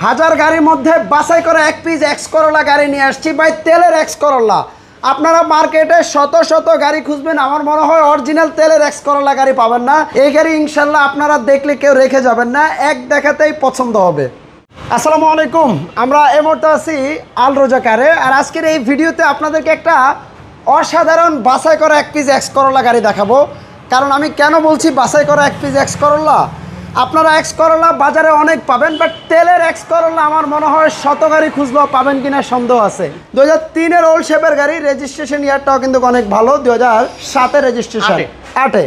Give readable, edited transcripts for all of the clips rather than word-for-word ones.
হাজার গাড়ির মধ্যে বাছাই করে এক পিস এক্স করোলা গাড়ি নিয়ে আসছি ভাই, তেলের এক্স করোলা। আপনারা মার্কেটে শত শত গাড়ি খুঁজবেন, আমার মনে হয় অরিজিনাল তেলের এক্স করোলা গাড়ি পাবেন না। এই গাড়ি ইনশাল্লাহ আপনারা দেখলে কেউ রেখে যাবেন না, এক দেখাতেই পছন্দ হবে। আসসালামু আলাইকুম, আমরা এই মুহূর্তে আছি আল রোজা কারে। আর আজকের এই ভিডিওতে আপনাদেরকে একটা অসাধারণ বাছাই করা এক পিস এক্স করোলা গাড়ি দেখাবো। কারণ আমি কেন বলছি বাছাই করা এক পিস এক্স করোলা, আপনারা এক্স করোলা বাজারে অনেক পাবেন, বাট তেলের এক্স করোলা আমার মনে হয় শত গাড়ি খুঁজলেও পাবেন কিনা সন্দেহ আছে। 2003-এর ওল্ড শেপের গাড়ি, রেজিস্ট্রেশন ইয়ারটাও কিন্তু অনেক ভালো, 2007-এর রেজিস্ট্রেশন, 8-এ।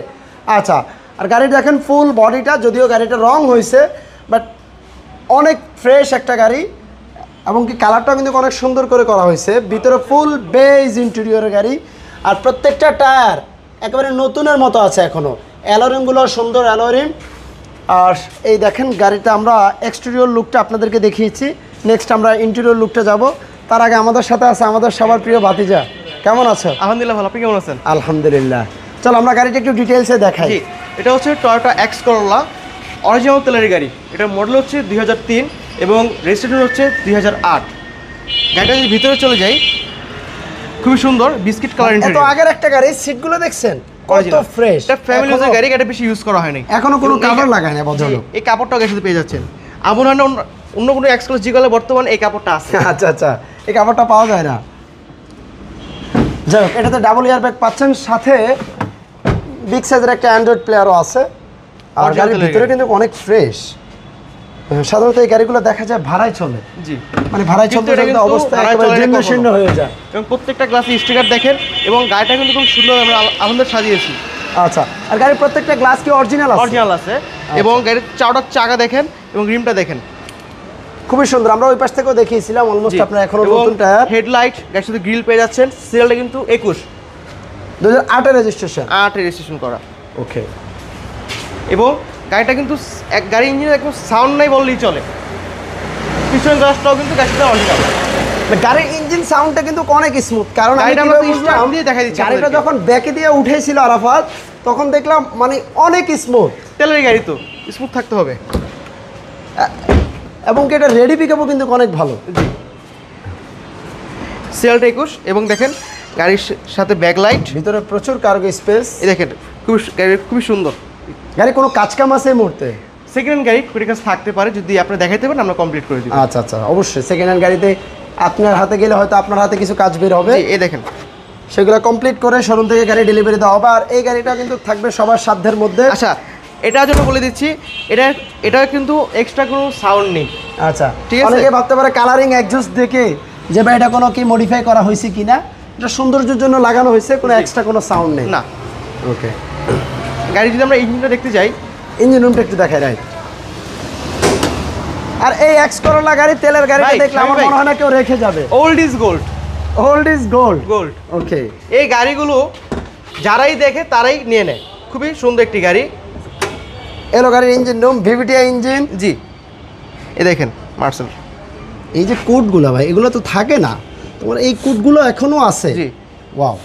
আচ্ছা, আর গাড়ি দেখেন ফুল বডিটা, যদিও গাড়িটা রং হয়েছে বাট অনেক ফ্রেশ একটা গাড়ি, এবং কি কালারটাও কিন্তু অনেক সুন্দর করে করা হয়েছে। ভিতরে ফুল বেজ ইন্টেরিয়রের গাড়ি, আর প্রত্যেকটা টায়ার একেবারে নতুনের মতো আছে এখনও। অ্যালোরিমগুলো সুন্দর অ্যালোরিম। আর এই দেখেন গাড়িটা, আমরা এক্সটেরিয়র লুকটা আপনাদেরকে দেখিয়েছি, নেক্সট আমরা ইন্টেরিয়র লুকটা যাব। তার আগে আমাদের সাথে আছে আমাদের সবার প্রিয় ভাতিজা। কেমন আছো? আলহামদুলিল্লাহ ভালো, আপনি কেমন আছেন? আলহামদুলিল্লাহ। চলো আমরা গাড়িটা একটু ডিটেলসে দেখাই। এটা হচ্ছে টয়োটা এক্স করোলা, অরিজিনাল তেলের গাড়ি। এটার মডেল হচ্ছে 2003 এবং রেজিস্ট্রেশন হচ্ছে 2008। গাড়িটা যদি ভিতরে চলে যাই, খুবই সুন্দর বিস্কিট কালার এত আগের একটা গাড়ি, সিটগুলো দেখছেন কত ফ্রেশ। এটা ফ্যামিলি ইউজের গাড়ি, এটা বেশি ইউজ করা হয়নি, এখনো কোনো কাপড় লাগায় না ভদ্রলোক। এই কাপড়টাও গাড়ির সাথে পেয়ে যাচ্ছেন। এমন হয় না অন্য কোনো এক্সক্লুসিভ জিগলে বর্তমানে এই কাপড়টা আছে। আচ্ছা আচ্ছা, এই কাপড়টা পাওয়া যায় না। যাই হোক, এটাতে ডাবল ইয়ার ব্যাগ পাচ্ছেন, সাথে বিগ সাইজের একটা অ্যান্ড্রয়েড প্লেয়ারও আছে। আর গাড়ির ভিতরে কিন্তু অনেক ফ্রেশ। সাধারণত এই গাড়িগুলো দেখা যায় ভাড়ায় চলে, জি মানে ভাড়ায় চলতে চলতে অবস্থা একেবারে জীর্ণশীর্ণ হয়ে যায়। এবং প্রত্যেকটা গ্লাসে স্টিকার দেখেন, এবং গাড়িটা কিন্তু খুব সুন্দর আমরা আমাদের সাজিয়েছি। আচ্ছা, আর গাড়ির প্রত্যেকটা গ্লাস কি অরিজিনাল আছে? অরিজিনাল আছে। এবং গাড়ির চাওড়ার চাকা দেখেন এবং রিমটা দেখেন, খুবই সুন্দর। আমরা ওই পাশ থেকেও দেখিয়েছিলাম, অলমোস্ট আপনার এখনো নতুন টায়ার। হেডলাইট, গাড়ির সাথে গ্রিল পেয়ে যাচ্ছেন। সিরিয়ালটা কিন্তু 21, 2008-এর রেজিস্ট্রেশন, 8-এ রেজিস্ট্রেশন করা। ওকে। এবং গাড়িটা কিন্তু এক গাড়ি ইঞ্জিনের একদম সাউন্ড নাই বললেই চলে। পিছনের গ্লাসটাও কিন্তু গাড়ির সাথে অরিজিনাল। গাড়ির ইঞ্জিন সাউন্ডটা কিন্তু অনেক স্মুথ। কারণ গাড়িটা যখন ব্যাকে দিয়ে উঠেছিল আরাফাত, তখন দেখলাম মানে অনেক স্মুথ। তেলের গাড়ি তো স্মুথ থাকতে হবে। এবং কি এটা রেডি পিকআপও কিন্তু অনেক ভালো। জি, সিরিয়ালটা 21। এবং দেখেন গাড়ির সাথে ব্যাকলাইট, ভিতরে প্রচুর কার্গো স্পেস। এই দেখেন খুবই সুন্দর গাড়ি। কোনো কাজকাম আছে এই মুহূর্তে? সেকেন্ড হ্যান্ড গাড়ি কুড়ি কাজ থাকতে পারে, যদি আপনি দেখাইতে পারেন আমরা কমপ্লিট করে দিব। আচ্ছা আচ্ছা, অবশ্যই। সেকেন্ড হ্যান্ড গাড়িতে আপনার হাতে গেলে হয়তো আপনার হাতে কিছু কাজ বের হবে, এই দেখেন সেগুলো কমপ্লিট করে শোরুম থেকে গাড়ি ডেলিভারি দেওয়া হবে। আর এই গাড়িটা কিন্তু থাকবে সবার সাধ্যের মধ্যে। আচ্ছা, এটার জন্য বলে দিচ্ছি, এটা কিন্তু এক্সট্রা কোনো সাউন্ড নেই। আচ্ছা, ঠিক আছে। অনেকে ভাবতে পারে কালারিং এক্সজস্ট দেখে যে ভাই এটা কোনো কি মডিফাই করা হয়েছে কিনা। এটা সৌন্দর্যের জন্য লাগানো হয়েছে, কোনো এক্সট্রা কোনো সাউন্ড নেই। না। ওকে, গাড়ি যদি আমরা ইঞ্জিনটা দেখতে যাই, ইঞ্জিন রুমটা একটু দেখাই। রাইট। আর এই এক্স করোলা গাড়ি, তেলের গাড়িটা দেখলে আমার মনে হয় না কেউ রেখে যাবে। Old is gold. Old is gold. Gold. Okay, এই গাড়িগুলো যারাই দেখে তারাই নিয়ে নেয়। খুবই সুন্দর একটি গাড়ি। এলো গাড়ির ইঞ্জিন রুম, ভিভিটিআই ইঞ্জিন। জি, এই দেখেন মার্সেল। এই যে কোডগুলো ভাই, এগুলো তো থাকে না, তোমার এই কোডগুলো এখনো আছে। জি, ওয়াও।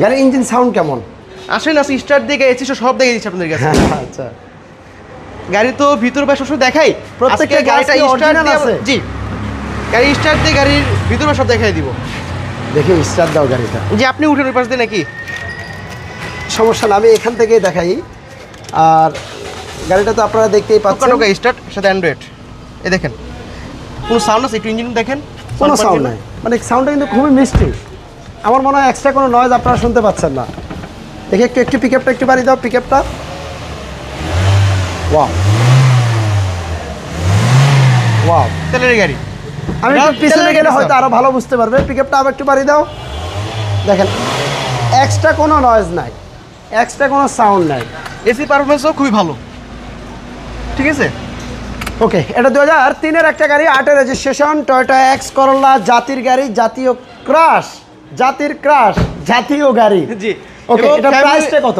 গাড়ির ইঞ্জিন সাউন্ড কেমন? আসেন স্টার্ট দিয়ে গেছি, সব দেখে দিচ্ছি আপনাদের কাছে। আচ্ছা, গাড়ি তো ভিতর পাশে সব দেখাই, প্রত্যেকটা গাড়িটা স্টার্ট দিয়ে আছে। জি, গাড়ি স্টার্ট দিয়ে গাড়ির ভিতর সব দেখাই দিব। দেখি স্টার্ট দাও গাড়িটা। জি, আপনি উঠেন ওই পাশ দিয়ে নাকি? সমস্যা না, আমি এখান থেকেই দেখাই। আর গাড়িটা তো আপনারা দেখতেই পাচ্ছেন, স্টার্ট সাথে অ্যান্ড্রয়েড। এই দেখেন কোনো সাউন্ড আছে? একটু ইঞ্জিন দেখেন, কোনো সাউন্ড নাই, মানে সাউন্ডটা কিন্তু খুবই মিষ্টি। আমার মনে হয় এক্সট্রা কোনো নয়েজ আপনারা শুনতে পাচ্ছেন না। দেখি একটু পিকআপটা একটু বাড়ি দাও, পিকআপটা। ওয়াও ওয়াও, তেলের গাড়ি। আমি একটু পিছনে গেলে হয়তো আরো ভালো বুঝতে পারবে। পিকআপটা আবার একটু বাড়ি দাও। দেখেন এক্সট্রা কোনো নয়েজ নাই, এক্সট্রা কোনো সাউন্ড নাই। এসি পারফরমেন্সও খুবই ভালো। ঠিক আছে। ওকে, এটা 2003-এর একটা গাড়ি, 8-এর রেজিস্ট্রেশন, টয়োটা এক্স করোলা, জাতির গাড়ি, জাতীয় ক্রাশ, জাতির ক্রাশ, জাতীয় গাড়ি। জি। ওকে, এটা প্রাইসটা কত?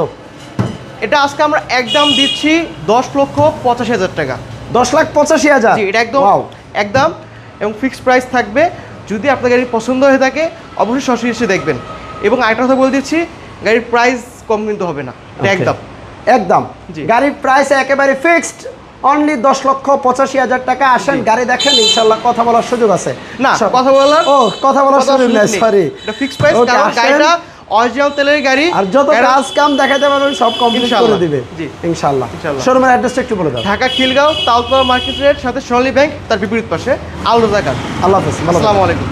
এটা আজকে আমরা একদম দিচ্ছি 10,85,000 টাকা। 10,85,000। জি, এটা একদম এবং ফিক্সড প্রাইস থাকবে। যদি আপনার গাড়ি পছন্দ হয়ে থাকে অবশ্যই সরাসরি এসে দেখবেন। এবং আরেকটা কথা বলে দিচ্ছি, গাড়ির প্রাইস কম কিন্তু হবে না, এটা একদম একদম গাড়ির প্রাইস একেবারে ফিক্সড। অনলি 10,85,000 টাকা। আসেন গাড়ি দেখেন, ইনশাল্লাহ কথা বলার সুযোগ আছে। না কথা বলার কথা বলার সুযোগ নেই, সরি। এটা ফিক্সড প্রাইস, কারণ গাড়িটা অরিজিনাল তেলের গাড়ি, আর যত কাজ কাম দেখাতে পারবেন সব কমপ্লিট করে দিবে জি ইনশাআল্লাহ। ইনশাআল্লাহ। শোরুমের অ্যাড্রেসটা একটু বলে দাও। ঢাকা খিলগাঁও তালতলা মার্কেট রেট সাথে সোনালী ব্যাংক, তার বিপরীত পাশে আল রাজা কার। আল্লাহ হাফেজ, ভালো থাকবেন। আসসালামু আলাইকুম।